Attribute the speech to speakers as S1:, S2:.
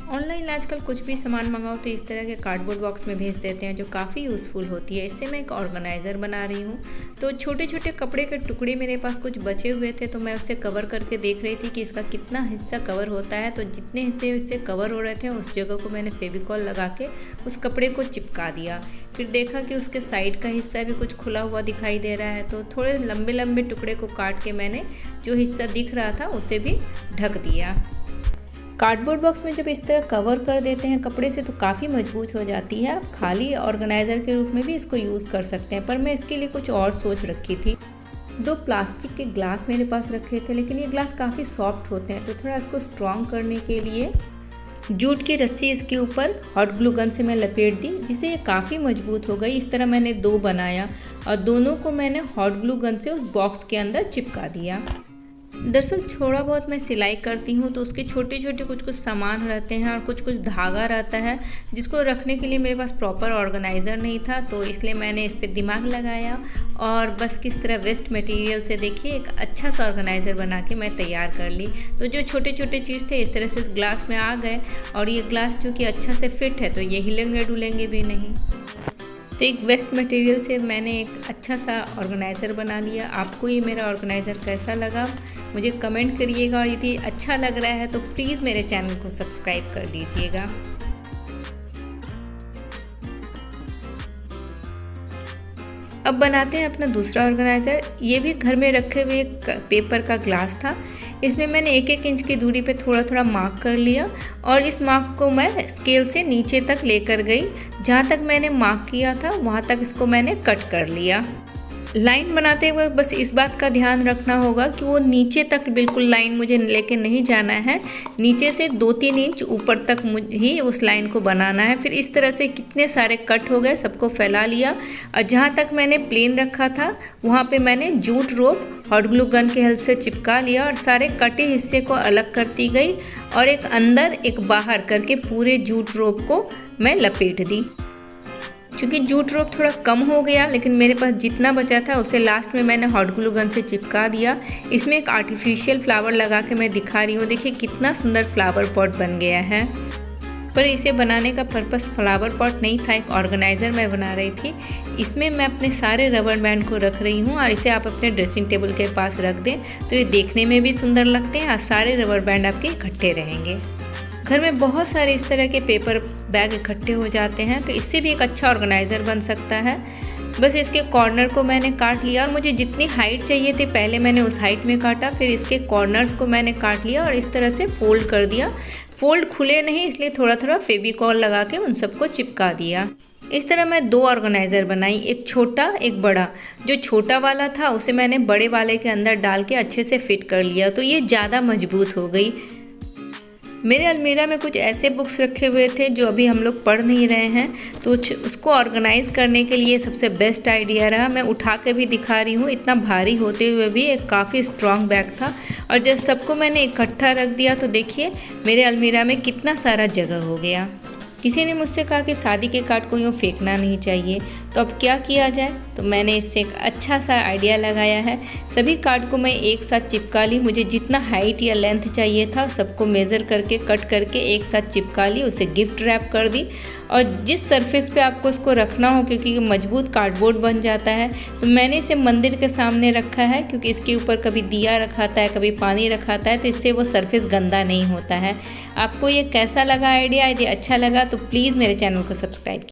S1: Online आजकल कुछ भी सामान मंगाओ तो इस तरह के कार्डबोर्ड बॉक्स में भेज देते हैं जो काफ़ी यूज़फुल होती है। इससे मैं एक ऑर्गेनाइज़र बना रही हूँ। तो छोटे छोटे कपड़े के टुकड़े मेरे पास कुछ बचे हुए थे, तो मैं उससे कवर करके देख रही थी कि इसका कितना हिस्सा कवर होता है। तो जितने हिस्से इससे कवर हो रहे थे उस जगह को मैंने फेविकॉल लगा के उस कपड़े को चिपका दिया। फिर देखा कि उसके साइड का हिस्सा भी कुछ खुला हुआ दिखाई दे रहा है, तो थोड़े लंबे लंबे टुकड़े को काट के मैंने जो हिस्सा दिख रहा था उसे भी ढक दिया। कार्डबोर्ड बॉक्स में जब इस तरह कवर कर देते हैं कपड़े से तो काफ़ी मजबूत हो जाती है। आप खाली ऑर्गेनाइज़र के रूप में भी इसको यूज़ कर सकते हैं, पर मैं इसके लिए कुछ और सोच रखी थी। 2 प्लास्टिक के ग्लास मेरे पास रखे थे, लेकिन ये ग्लास काफ़ी सॉफ्ट होते हैं, तो थोड़ा इसको स्ट्रॉन्ग करने के लिए जूट की रस्सी इसके ऊपर हॉट ग्लू गन से मैं लपेट दी, जिससे ये काफ़ी मजबूत हो गई। इस तरह मैंने 2 बनाया और दोनों को मैंने हॉट ग्लू गन से उस बॉक्स के अंदर चिपका दिया। दरअसल थोड़ा बहुत मैं सिलाई करती हूँ तो उसके छोटे छोटे कुछ सामान रहते हैं और कुछ धागा रहता है जिसको रखने के लिए मेरे पास प्रॉपर ऑर्गेनाइज़र नहीं था, तो इसलिए मैंने इस पर दिमाग लगाया और बस किस तरह वेस्ट मटेरियल से देखिए एक अच्छा सा ऑर्गेनाइज़र बना के मैं तैयार कर ली। तो जो छोटे छोटे चीज़ थे इस तरह से इस ग्लास में आ गए और ये ग्लास चूँकि अच्छा से फिट है तो ये हिलेंगे डुलेंगे भी नहीं। तो एक वेस्ट मटेरियल से मैंने एक अच्छा सा ऑर्गेनाइज़र बना लिया। आपको ये मेरा ऑर्गेनाइज़र कैसा लगा मुझे कमेंट करिएगा, और यदि अच्छा लग रहा है तो प्लीज़ मेरे चैनल को सब्सक्राइब कर लीजिएगा। अब बनाते हैं अपना दूसरा ऑर्गेनाइज़र। ये भी घर में रखे हुए पेपर का ग्लास था। इसमें मैंने 1-1 इंच की दूरी पे थोड़ा थोड़ा मार्क कर लिया और इस मार्क को मैं स्केल से नीचे तक लेकर गई। जहाँ तक मैंने मार्क किया था वहाँ तक इसको मैंने कट कर लिया। लाइन बनाते हुए बस इस बात का ध्यान रखना होगा कि वो नीचे तक बिल्कुल लाइन मुझे लेके नहीं जाना है, नीचे से 2-3 इंच ऊपर तक ही उस लाइन को बनाना है। फिर इस तरह से कितने सारे कट हो गए, सबको फैला लिया और जहाँ तक मैंने प्लेन रखा था वहाँ पे मैंने जूट रोप हॉट ग्लू गन की हेल्प से चिपका लिया और सारे कटे हिस्से को अलग करती गई और एक अंदर एक बाहर करके पूरे जूट रोप को मैं लपेट दी। क्योंकि जूट रोप थोड़ा कम हो गया लेकिन मेरे पास जितना बचा था उसे लास्ट में मैंने हॉट ग्लू गन से चिपका दिया। इसमें एक आर्टिफिशियल फ्लावर लगा के मैं दिखा रही हूँ, देखिए कितना सुंदर फ्लावर पॉट बन गया है। पर इसे बनाने का पर्पस फ्लावर पॉट नहीं था, एक ऑर्गेनाइज़र मैं बना रही थी। इसमें मैं अपने सारे रबर बैंड को रख रही हूँ और इसे आप अपने ड्रेसिंग टेबल के पास रख दें तो ये देखने में भी सुंदर लगते हैं और सारे रबर बैंड आपके इकट्ठे रहेंगे। घर में बहुत सारे इस तरह के पेपर बैग इकट्ठे हो जाते हैं तो इससे भी एक अच्छा ऑर्गेनाइज़र बन सकता है। बस इसके कॉर्नर को मैंने काट लिया और मुझे जितनी हाइट चाहिए थी पहले मैंने उस हाइट में काटा, फिर इसके कॉर्नर्स को मैंने काट लिया और इस तरह से फोल्ड कर दिया। फोल्ड खुले नहीं इसलिए थोड़ा थोड़ा फेविकॉल लगा के उन सबको चिपका दिया। इस तरह मैं 2 ऑर्गेनाइज़र बनाई, एक छोटा एक बड़ा। जो छोटा वाला था उसे मैंने बड़े वाले के अंदर डाल के अच्छे से फिट कर लिया तो ये ज़्यादा मजबूत हो गई। मेरे अलमीरा में कुछ ऐसे बुक्स रखे हुए थे जो अभी हम लोग पढ़ नहीं रहे हैं, तो उसको ऑर्गेनाइज़ करने के लिए सबसे बेस्ट आइडिया रहा। मैं उठा के भी दिखा रही हूँ, इतना भारी होते हुए भी एक काफ़ी स्ट्रॉन्ग बैग था और जब सबको मैंने इकट्ठा रख दिया तो देखिए मेरे अलमीरा में कितना सारा जगह हो गया। किसी ने मुझसे कहा कि शादी के कार्ड को यूँ फेंकना नहीं चाहिए, तो अब क्या किया जाए, तो मैंने इससे एक अच्छा सा आइडिया लगाया है। सभी कार्ड को मैं एक साथ चिपका ली। मुझे जितना हाइट या लेंथ चाहिए था सबको मेज़र करके कट करके एक साथ चिपका ली, उसे गिफ्ट रैप कर दी और जिस सरफेस पे आपको इसको रखना हो क्योंकि मजबूत कार्डबोर्ड बन जाता है, तो मैंने इसे मंदिर के सामने रखा है क्योंकि इसके ऊपर कभी दिया रखाता है कभी पानी रखाता है तो इससे वो सरफेस गंदा नहीं होता है। आपको ये कैसा लगा आइडिया? यदि अच्छा लगा तो प्लीज़ मेरे चैनल को सब्सक्राइब